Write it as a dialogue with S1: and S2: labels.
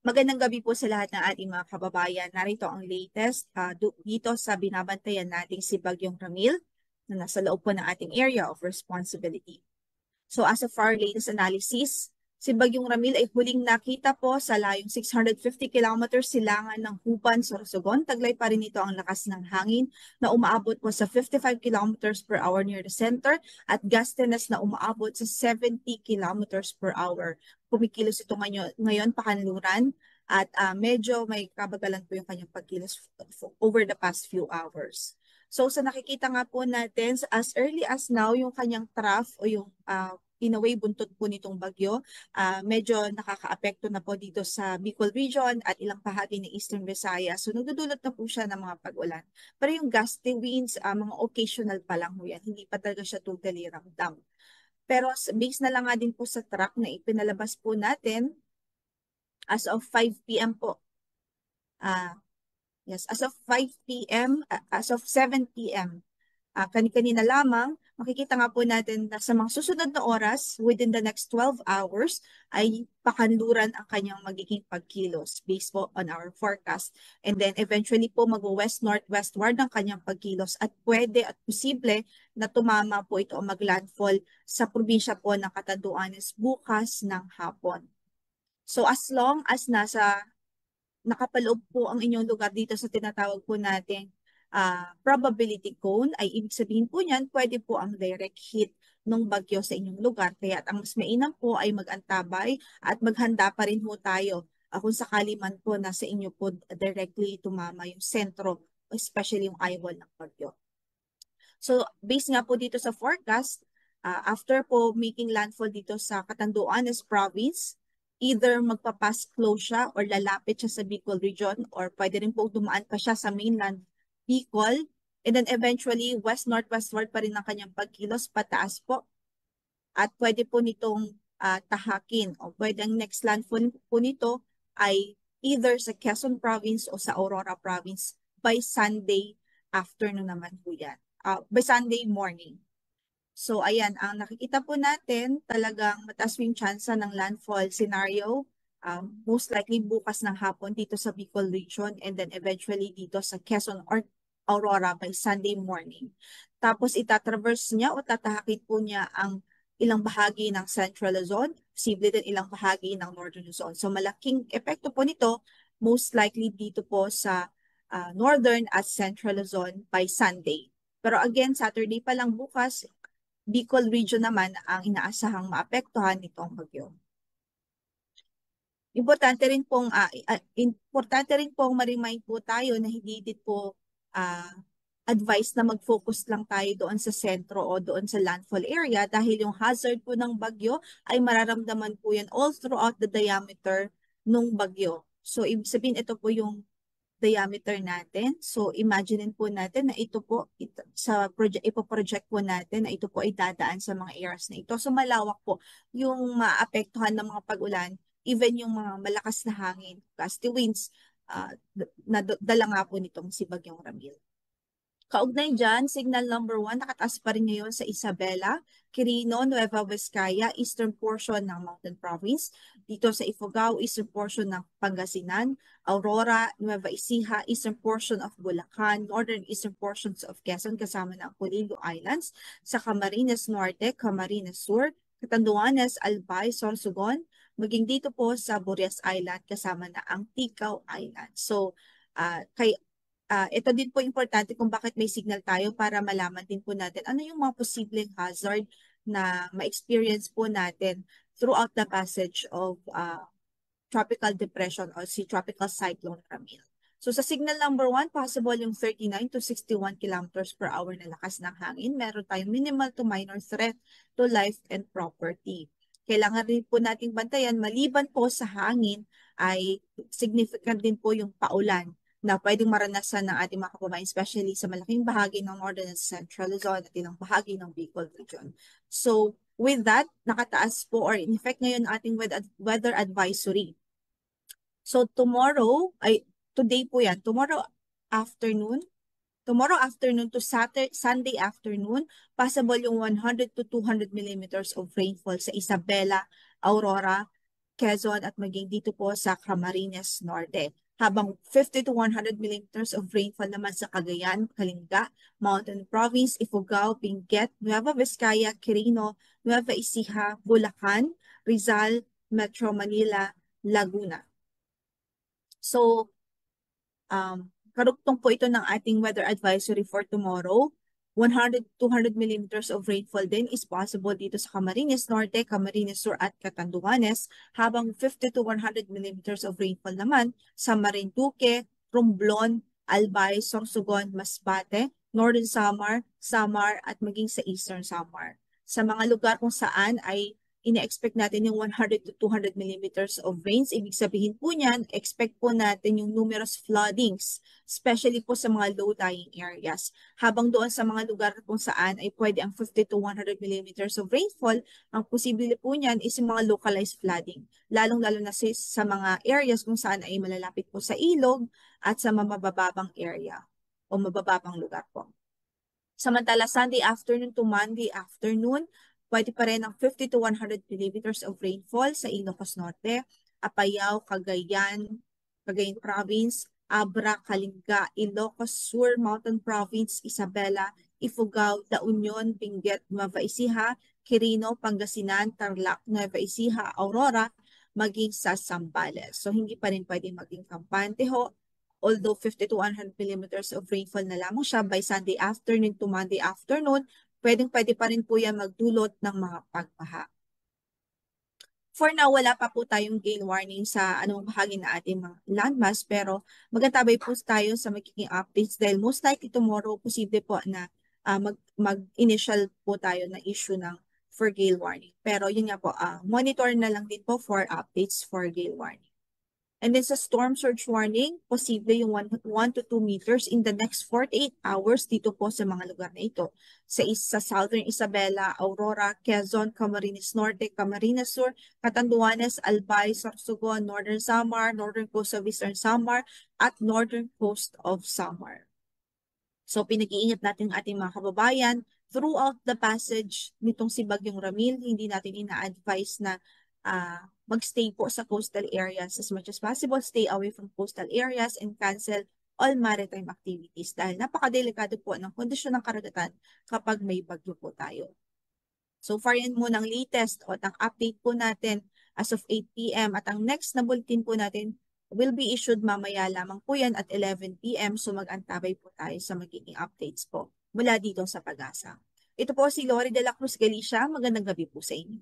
S1: Magandang gabi po sa lahat ng ating mga kababayan. Narito ang latest dito sa binabantayan nating si Bagyong Ramil na nasa loob po ng ating area of responsibility. So as of our latest analysis, si Bagyong Ramil ay huling nakita po sa layong 650 kilometers silangan ng Huban, Sorsogon. Taglay pa rin ito ang lakas ng hangin na umaabot po sa 55 kilometers per hour near the center at gustiness na umaabot sa 70 kilometers per hour. Kumikilos ito ngayon pakanluran at medyo may kabagalan po yung kanyang pagkilos over the past few hours. So sa nakikita nga po natin, as early as now, yung kanyang trough o yung in a way buntot po nitong bagyo, medyo nakakaapekto na po dito sa Bicol region at ilang bahagi ng Eastern Visayas. So nagdudulot na po siya ng mga pag-ulan. Pero yung gusty winds, mga occasional pa lang po yan. Hindi pa talaga siya totally ramdam. Pero based na lang nga din po sa track na ipinalabas po natin as of 5 p.m. po. Yes, as of 5 p.m., as of 7 p.m., kanina lamang, makikita nga po natin na sa mga susunod na oras, within the next 12 hours, ay pakanluran ang kanyang magiging pagkilos based po on our forecast. And then eventually po mag-west-northwestward ang kanyang pagkilos at pwede at posible na tumama po ito o mag-landfall sa probinsya po ng Catanduanes bukas ng hapon. So as long as nakapaloob po ang inyong lugar dito sa tinatawag po nating probability cone, ay ibig sabihin po niyan, pwede po ang direct hit ng bagyo sa inyong lugar. Kaya ang mas mainam po ay mag-antabay at maghanda pa rin po tayo kung sakali man po nasa inyo po directly tumama yung sentro, especially yung eyeball ng bagyo. So based nga po dito sa forecast, after po making landfall dito sa Catanduanes province, either magpapass close siya or lalapit siya sa Bicol region or pwede rin po dumaan pa siya sa mainland Bicol and then eventually west-northwestward pa rin ang kanyang pagkilos pataas po at pwede po nitong tahakin o pwede ang next landfall po nito ay either sa Quezon province o sa Aurora province by Sunday afternoon naman po yan, by Sunday morning. So ayan, ang nakikita po natin talagang mataas yung tsansa ng landfall scenario. Most likely bukas ng hapon dito sa Bicol region and then eventually dito sa Quezon or Aurora by Sunday morning. Tapos itatraverse niya o tatahakin po niya ang ilang bahagi ng Central Luzon, posible din ilang bahagi ng Northern Luzon. So malaking epekto po nito most likely dito po sa Northern at Central Luzon by Sunday. Pero again, Saturday pa lang bukas, Bicol region naman ang inaasahang maapektuhan nitong bagyo. Importante rin pong ma-remind po tayo na hindi din po advice na mag-focus lang tayo doon sa sentro o doon sa landfall area dahil yung hazard po ng bagyo ay mararamdaman po yan all throughout the diameter ng bagyo. So ibig sabihin ito po yung diameter natin. So imagine po natin na ito sa ipo-project po natin na ito po ay dadaan sa mga areas na ito. So malawak po yung maapektuhan ng mga pag-ulan, even yung mga malakas na hangin, gusty winds, dala nga po nitong si Bagyong Ramil. Kaugnay dyan, signal number 1, nakataas pa rin ngayon sa Isabela, Quirino, Nueva Vizcaya, eastern portion ng Mountain Province. Dito sa Ifugao, eastern portion ng Pangasinan, Aurora, Nueva Ecija, eastern portion of Bulacan, northern eastern portions of Quezon kasama ng Polillo Islands, sa Camarines Norte, Camarines Sur, Catanduanes, Albay, Sorsogon, maging dito po sa Burias Island kasama na ang Ticao Island. So, ito din po importante kung bakit may signal tayo para malaman din po natin ano yung mga posibleng hazard na ma-experience po natin throughout the passage of tropical depression o si Tropical Cyclone Ramil. So sa signal number 1, possible yung 39 to 61 kilometers per hour na lakas ng hangin. Meron tayong minimal to minor threat to life and property. Kailangan rin po nating bantayan, maliban po sa hangin, ay significant din po yung paulan na pwedeng maranasan ng ating mga kababayan, especially sa malaking bahagi ng Northern and Central Luzon at ilang bahagi ng Bicol region. So, with that, nakataas po or in effect ngayon ating weather advisory. So, today po yan, tomorrow afternoon to Sunday afternoon, possible yung 100 to 200 millimeters of rainfall sa Isabela, Aurora, Quezon at maging dito po sa Camarines Norte. Habang 50 to 100 millimeters of rainfall naman sa Cagayan, Kalinga, Mountain Province, Ifugao, Benguet, Nueva Vizcaya, Quirino, Nueva Ecija, Bulacan, Rizal, Metro Manila, Laguna. So, karugtong po ito ng ating weather advisory for tomorrow. 100 to 200 millimeters of rainfall din is possible dito sa Camarines Norte, Camarines Sur at Catanduanes, habang 50 to 100 millimeters of rainfall naman sa Marinduque, Romblon, Albay, Sorsogon, Masbate, Northern Samar, Samar at maging sa Eastern Samar. Sa mga lugar kung saan ay ina-expect natin yung 100 to 200 millimeters of rains. Ibig sabihin po niyan, expect po natin yung numerous floodings, especially po sa mga low-lying areas. Habang doon sa mga lugar kung saan ay pwede ang 50 to 100 millimeters of rainfall, ang posible po niyan is yung mga localized flooding. Lalong-lalo na sa mga areas kung saan ay malalapit po sa ilog at sa mabababang area o mabababang lugar po. Samantala, Sunday afternoon to Monday afternoon, pwede pa rin ang 50 to 100 millimeters of rainfall sa Ilocos Norte, Apayao, Cagayan Province, Abra, Kalinga, Ilocos Sur, Mountain Province, Isabela, Ifugao, La Union, Benguet, Nueva Ecija, Quirino, Pangasinan, Tarlac, Nueva Ecija, Aurora, maging sa Zambales. So hindi pa rin pwedeng maging kampante ho. Although 50 to 100 millimeters of rainfall na lamang siya by Sunday afternoon to Monday afternoon, pwede pa rin po yan magdulot ng mga pagbaha. For now, wala pa po tayong gale warning sa anumang bahagi na ating mga landmass, pero magantabay po tayo sa magiging updates dahil most likely tomorrow, posible po na mag-initial po tayo na issue ng for gale warning. Pero yun nga po, monitor na lang din po for updates for gale warning. And then sa storm surge warning, posible yung 1 to 2 meters in the next 48 hours dito po sa mga lugar na ito. Sa Southern Isabela, Aurora, Quezon, Camarines Norte, Camarines Sur, Catanduanes, Albay, Sorsogon, Northern Samar, Northern Coast of Eastern Samar, at Northern Coast of Samar. So pinag-iingat natin ang ating mga kababayan throughout the passage nitong si Bagyong Ramil. Hindi natin ina-advise na magstay po sa coastal areas as much as possible. Stay away from coastal areas and cancel all maritime activities dahil napakadelikado po ng kondisyon ng karagatan kapag may bagyo po tayo. So far yan muna ang latest o ang update po natin as of 8 p.m. at ang next na bulletin po natin will be issued mamaya lamang po yan at 11 p.m. So mag-antabay po tayo sa magiging updates po mula dito sa Pag-asa. Ito po si Lori de la Cruz Galicia. Magandang gabi po sa inyo.